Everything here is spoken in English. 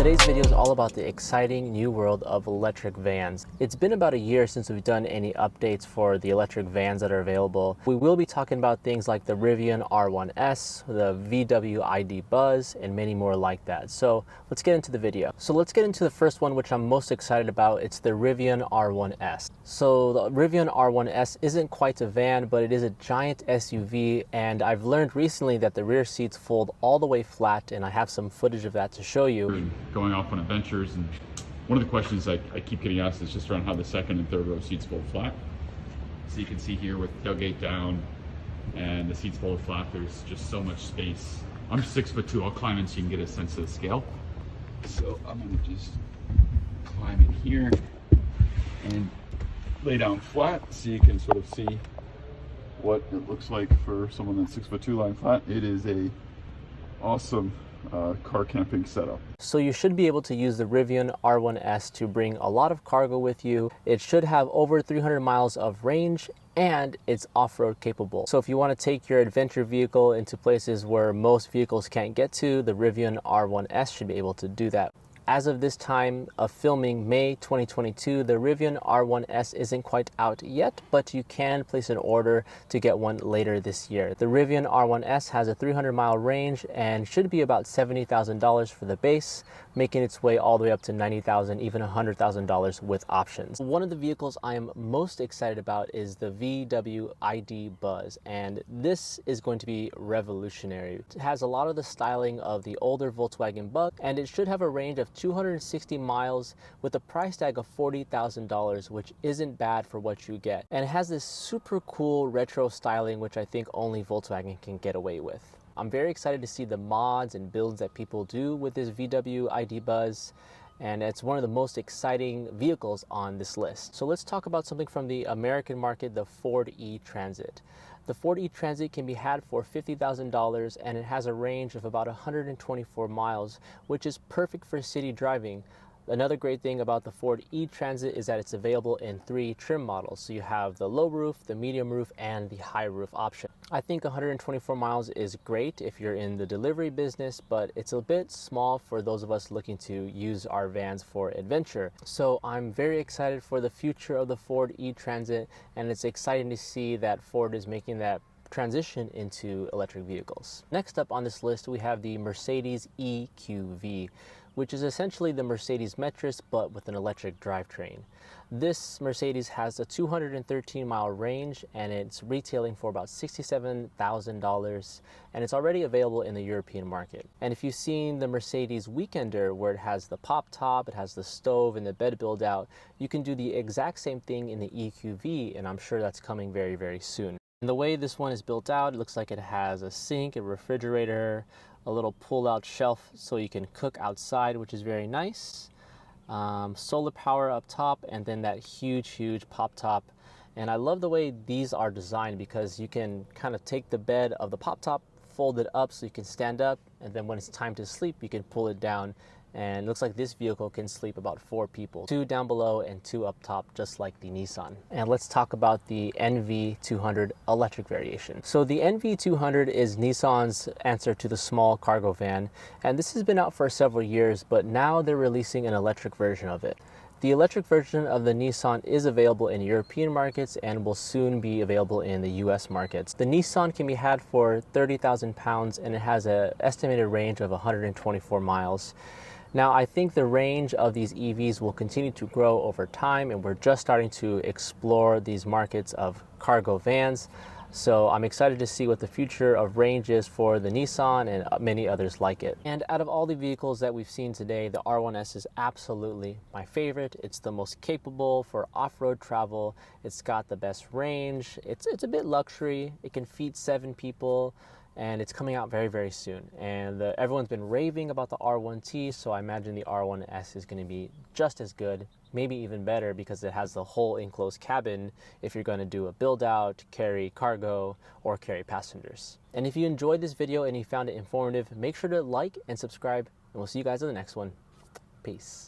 Today's video is all about the exciting new world of electric vans. It's been about a year since we've done any updates for the electric vans that are available. We will be talking about things like the Rivian R1S, the VW ID Buzz, and many more like that. So let's get into the video. So let's get into the first one, which I'm most excited about. It's the Rivian R1S. So the Rivian R1S isn't quite a van, but it is a giant SUV, and I've learned recently that the rear seats fold all the way flat, and I have some footage of that to show you. Going off on adventures, and one of the questions I keep getting asked is just around how the second and third row seats fold flat. So you can see here with tailgate down and the seats fold flat, there's just so much space. I'm 6'2", I'll climb in so you can get a sense of the scale. So I'm gonna just climb in here and lay down flat so you can sort of see what it looks like for someone that's 6'2" lying flat. It is a awesome car camping setup. So you should be able to use the Rivian R1S to bring a lot of cargo with you. It should have over 300 miles of range, and it's off-road capable. So if you want to take your adventure vehicle into places where most vehicles can't get to, the Rivian R1S should be able to do that. As of this time of filming, May 2022, the Rivian R1S isn't quite out yet, but you can place an order to get one later this year. The Rivian R1S has a 300-mile range and should be about $70,000 for the base, making its way all the way up to $90,000, even $100,000 with options. One of the vehicles I am most excited about is the VW ID Buzz, and this is going to be revolutionary. It has a lot of the styling of the older Volkswagen Bug, and it should have a range of 260 miles with a price tag of $40,000, which isn't bad for what you get. And it has this super cool retro styling, which I think only Volkswagen can get away with. I'm very excited to see the mods and builds that people do with this VW ID Buzz, and it's one of the most exciting vehicles on this list. So let's talk about something from the American market, the Ford E-Transit. The Ford E-Transit can be had for $50,000, and it has a range of about 124 miles, which is perfect for city driving. Another great thing about the Ford E-Transit is that it's available in 3 trim models. So you have the low roof, the medium roof, and the high roof option. I think 124 miles is great if you're in the delivery business, but it's a bit small for those of us looking to use our vans for adventure. So I'm very excited for the future of the Ford E-Transit, and it's exciting to see that Ford is making that transition into electric vehicles. Next up on this list, we have the Mercedes EQV, which is essentially the Mercedes Metris, but with an electric drivetrain. This Mercedes has a 213-mile range, and it's retailing for about $67,000, and it's already available in the European market. And if you've seen the Mercedes Weekender, where it has the pop top, it has the stove and the bed build out, you can do the exact same thing in the EQV, and I'm sure that's coming very, very soon. And the way this one is built out, it looks like it has a sink, a refrigerator, a little pull-out shelf so you can cook outside, which is very nice. Solar power up top, and then that huge pop top. And I love the way these are designed because you can kind of take the bed of the pop top, fold it up so you can stand up, and then when it's time to sleep, you can pull it down. And it looks like this vehicle can sleep about 4 people, 2 down below and 2 up top, just like the Nissan. And let's talk about the NV200 electric variation. So the NV200 is Nissan's answer to the small cargo van, and this has been out for several years, but now they're releasing an electric version of it. The electric version of the Nissan is available in European markets and will soon be available in the US markets. The Nissan can be had for 30,000 pounds, and it has an estimated range of 124 miles. Now, I think the range of these EVs will continue to grow over time, and we're just starting to explore these markets of cargo vans. So I'm excited to see what the future of range is for the Nissan and many others like it. And out of all the vehicles that we've seen today, the R1S is absolutely my favorite. It's the most capable for off-road travel. It's got the best range. It's a bit luxury. It can feed 7 people. And it's coming out very, very soon. And everyone's been raving about the R1T, so I imagine the R1S is going to be just as good, maybe even better, because it has the whole enclosed cabin if you're going to do a build out, carry cargo, or carry passengers. And if you enjoyed this video and you found it informative, make sure to like and subscribe, and we'll see you guys in the next one. Peace.